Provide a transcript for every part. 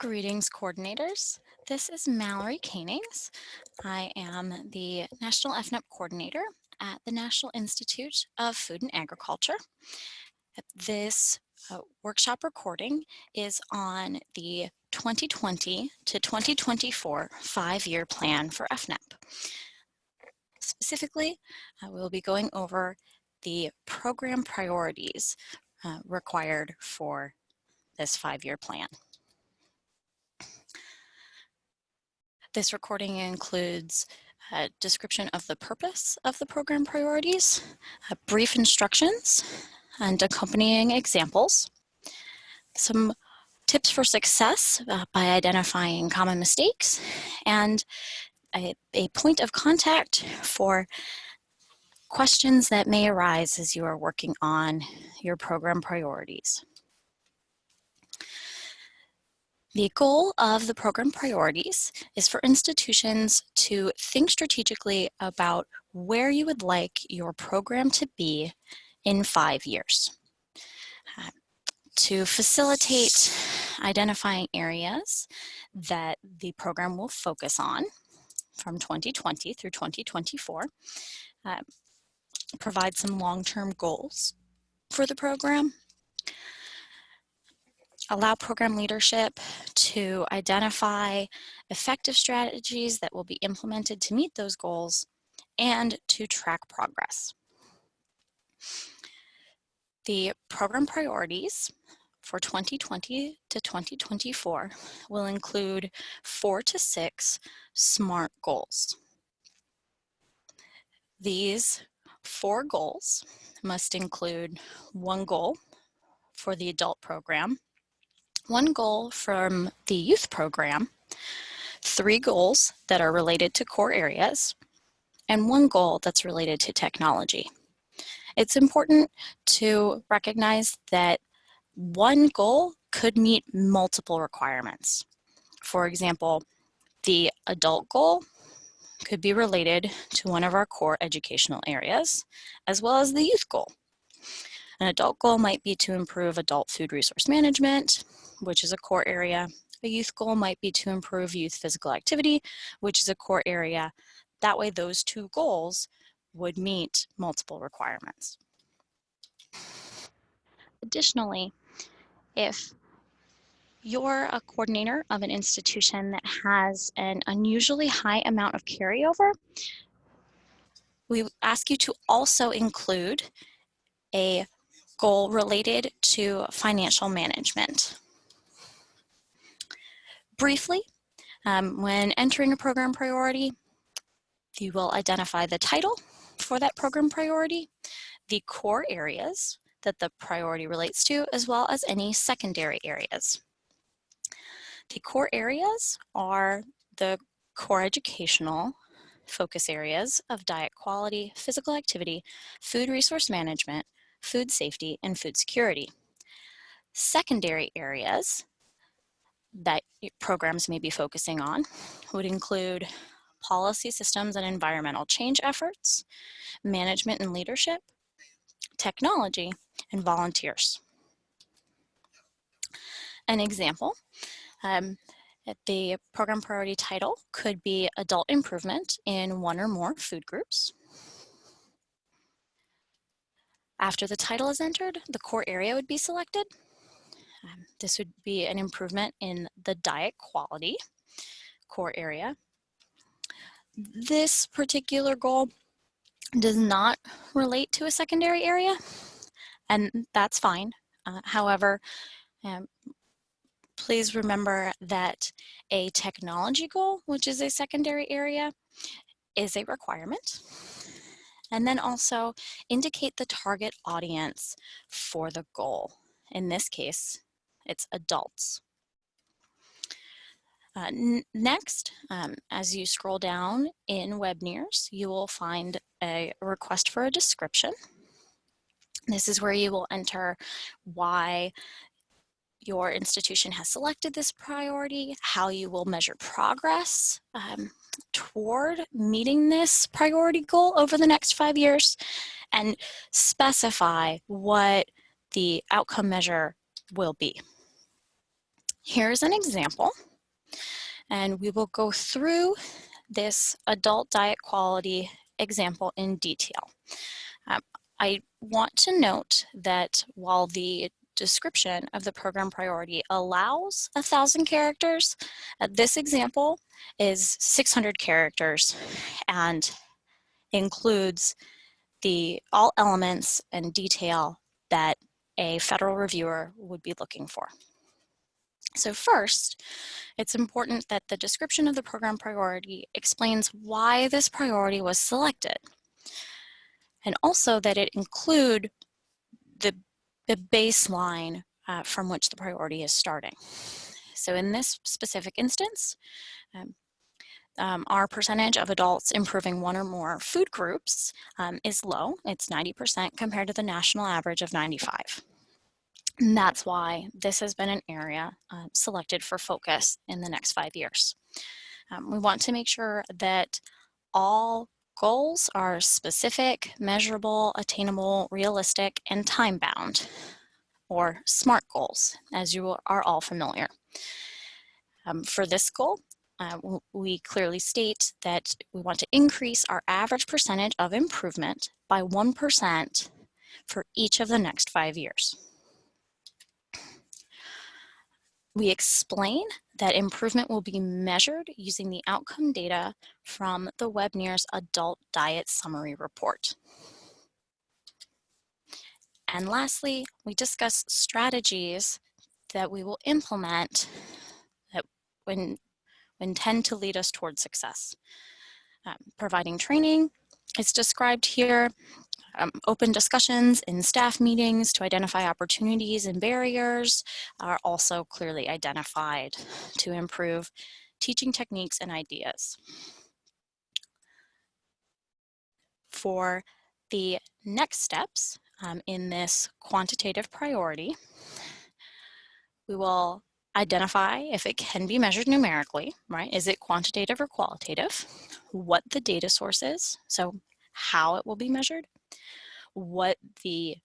Greetings, coordinators. This is Mallory Canings. I am the National EFNEP Coordinator at the National Institute of Food and Agriculture. This workshop recording is on the 2020 to 2024 5-year plan for EFNEP. Specifically, we'll be going over the program priorities required for this 5-year plan. This recording includes a description of the purpose of the program priorities, brief instructions, and accompanying examples, some tips for success by identifying common mistakes, and a point of contact for questions that may arise as you are working on your program priorities. The goal of the program priorities is for institutions to think strategically about where you would like your program to be in 5 years. To facilitate identifying areas that the program will focus on from 2020 through 2024, provide some long-term goals for the program, allow program leadership to identify effective strategies that will be implemented to meet those goals and to track progress. The program priorities for 2020 to 2024 will include 4 to 6 SMART goals. These 4 goals must include 1 goal for the adult program, 1 goal from the youth program, 3 goals that are related to core areas, and 1 goal that's related to technology. It's important to recognize that 1 goal could meet multiple requirements. For example, the adult goal could be related to one of our core educational areas, as well as the youth goal. An adult goal might be to improve adult food resource management, which is a core area. A youth goal might be to improve youth physical activity, which is a core area. That way, those 2 goals would meet multiple requirements. Additionally, if you're a coordinator of an institution that has an unusually high amount of carryover, we ask you to also include a goal related to financial management. Briefly, when entering a program priority, you will identify the title for that program priority, the core areas that the priority relates to, as well as any secondary areas. The core areas are the core educational focus areas of diet quality, physical activity, food resource management, food safety, and food security. Secondary areas that programs may be focusing on would include policy systems and environmental change efforts, management and leadership, technology, and volunteers. An example, the program priority title could be adult improvement in 1 or more food groups. After the title is entered, the core area would be selected. This would be an improvement in the diet quality core area. This particular goal does not relate to a secondary area, and that's fine. However, please remember that a technology goal, which is a secondary area, is a requirement. And then also indicate the target audience for the goal. In this case, it's adults. Next, as you scroll down in WebNears, you will find a request for a description. This is where you will enter why your institution has selected this priority, how you will measure progress toward meeting this priority goal over the next 5 years, and specify what the outcome measure will be. Here's an example, and we will go through this adult diet quality example in detail. I want to note that while the description of the program priority allows 1,000 characters, this example is 600 characters and includes all elements and detail that a federal reviewer would be looking for. So first, it's important that the description of the program priority explains why this priority was selected, and also that it include the baseline from which the priority is starting. So in this specific instance, our percentage of adults improving one or more food groups is low. It's 90% compared to the national average of 95. And that's why this has been an area selected for focus in the next 5 years. We want to make sure that all goals are specific, measurable, attainable, realistic, and time-bound, or SMART goals, as you are all familiar. For this goal, we clearly state that we want to increase our average percentage of improvement by 1% for each of the next 5 years. We explain that improvement will be measured using the outcome data from the WebNIRS Adult Diet Summary Report. And lastly, we discuss strategies that we will implement that tend to lead us towards success. Providing training is described here. Open discussions in staff meetings to identify opportunities and barriers are also clearly identified to improve teaching techniques and ideas. For the next steps in this quantitative priority, we will identify if it can be measured numerically, right? Is it quantitative or qualitative? What the data source is, so how it will be measured, what the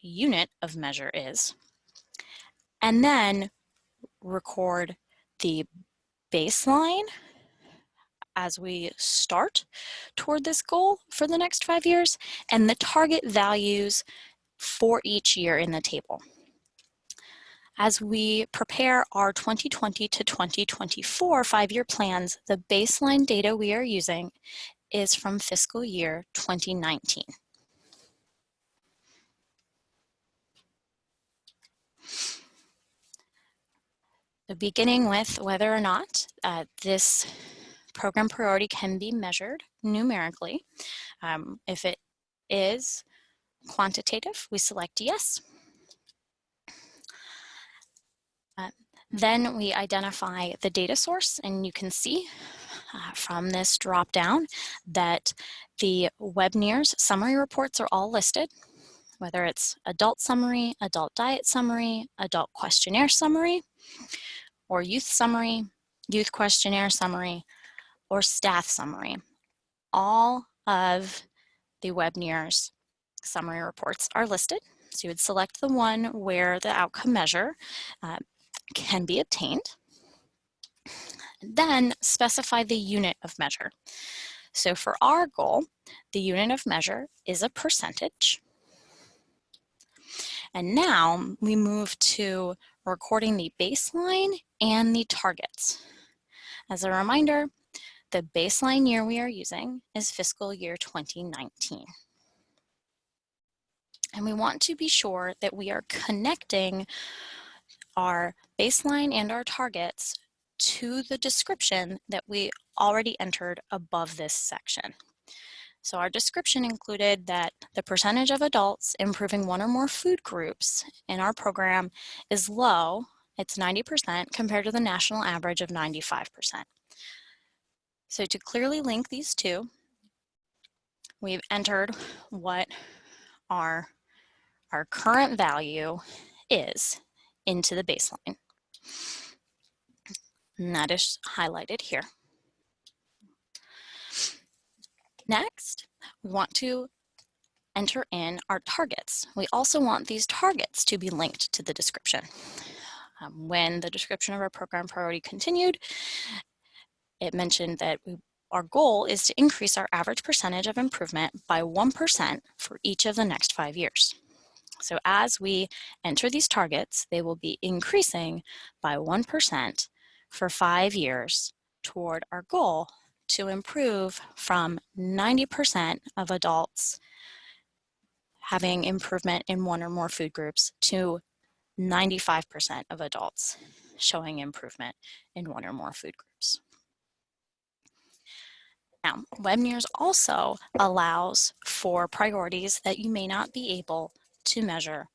unit of measure is, and then record the baseline as we start toward this goal for the next 5 years, and the target values for each year in the table. As we prepare our 2020 to 2024 5-year plans, the baseline data we are using is from fiscal year 2019. Beginning with whether or not this program priority can be measured numerically. If it is quantitative, we select yes. Then we identify the data source, and you can see from this drop down that the WebNIRS summary reports are all listed, whether it's adult summary, adult diet summary, adult questionnaire summary, or youth summary, youth questionnaire summary, or staff summary. All of the WebNIRS summary reports are listed. So you would select the one where the outcome measure can be obtained. Then specify the unit of measure. So for our goal, the unit of measure is a percentage. And now we move to recording the baseline and the targets. As a reminder, the baseline year we are using is fiscal year 2019. And we want to be sure that we are connecting our baseline and our targets to the description that we already entered above this section. So our description included that the percentage of adults improving one or more food groups in our program is low. It's 90% compared to the national average of 95%. So to clearly link these two, we've entered what our current value is into the baseline. And that is highlighted here. Next, we want to enter in our targets. We also want these targets to be linked to the description. When the description of our program priority continued, it mentioned that our goal is to increase our average percentage of improvement by 1% for each of the next 5 years. So as we enter these targets, they will be increasing by 1% for 5 years toward our goal to improve from 90% of adults having improvement in one or more food groups to 95% of adults showing improvement in one or more food groups. Now, WebNIRS also allows for priorities that you may not be able to measure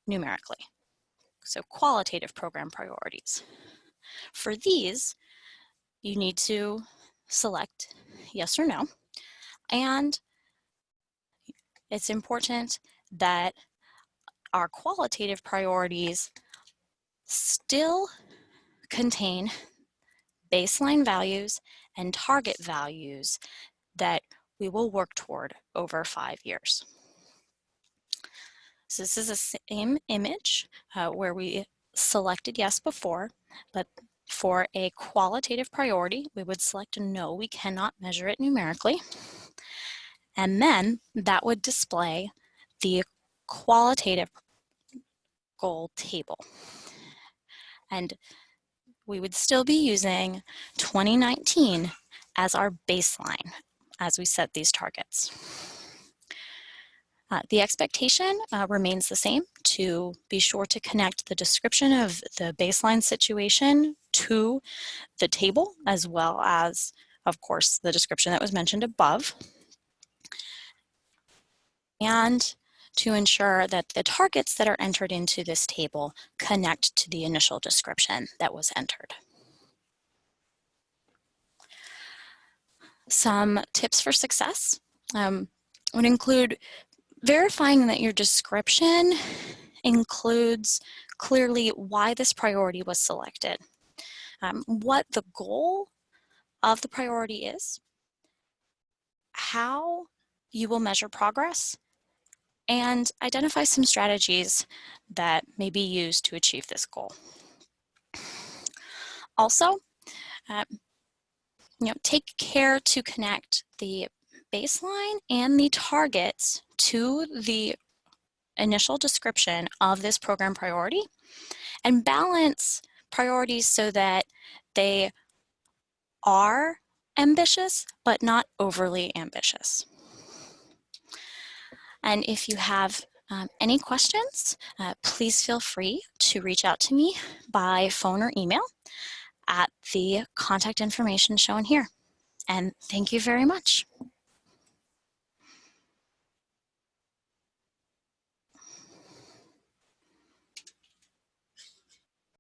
numerically. So qualitative program priorities. For these, you need to select yes or no, and it's important that our qualitative priorities still contain baseline values and target values that we will work toward over 5 years. So this is the same image where we selected yes before, but for a qualitative priority, we would select no, we cannot measure it numerically. And then that would display the qualitative goal table. And we would still be using 2019 as our baseline as we set these targets. The expectation remains the same, to be sure to connect the description of the baseline situation to the table, as well as, of course, the description that was mentioned above, and to ensure that the targets that are entered into this table connect to the initial description that was entered. Some tips for success would include verifying that your description includes clearly why this priority was selected, what the goal of the priority is, how you will measure progress, and identify some strategies that may be used to achieve this goal. Also, take care to connect the baseline and the targets to the initial description of this program priority, and balance priorities so that they are ambitious but not overly ambitious. And if you have any questions, please feel free to reach out to me by phone or email at the contact information shown here. And thank you very much.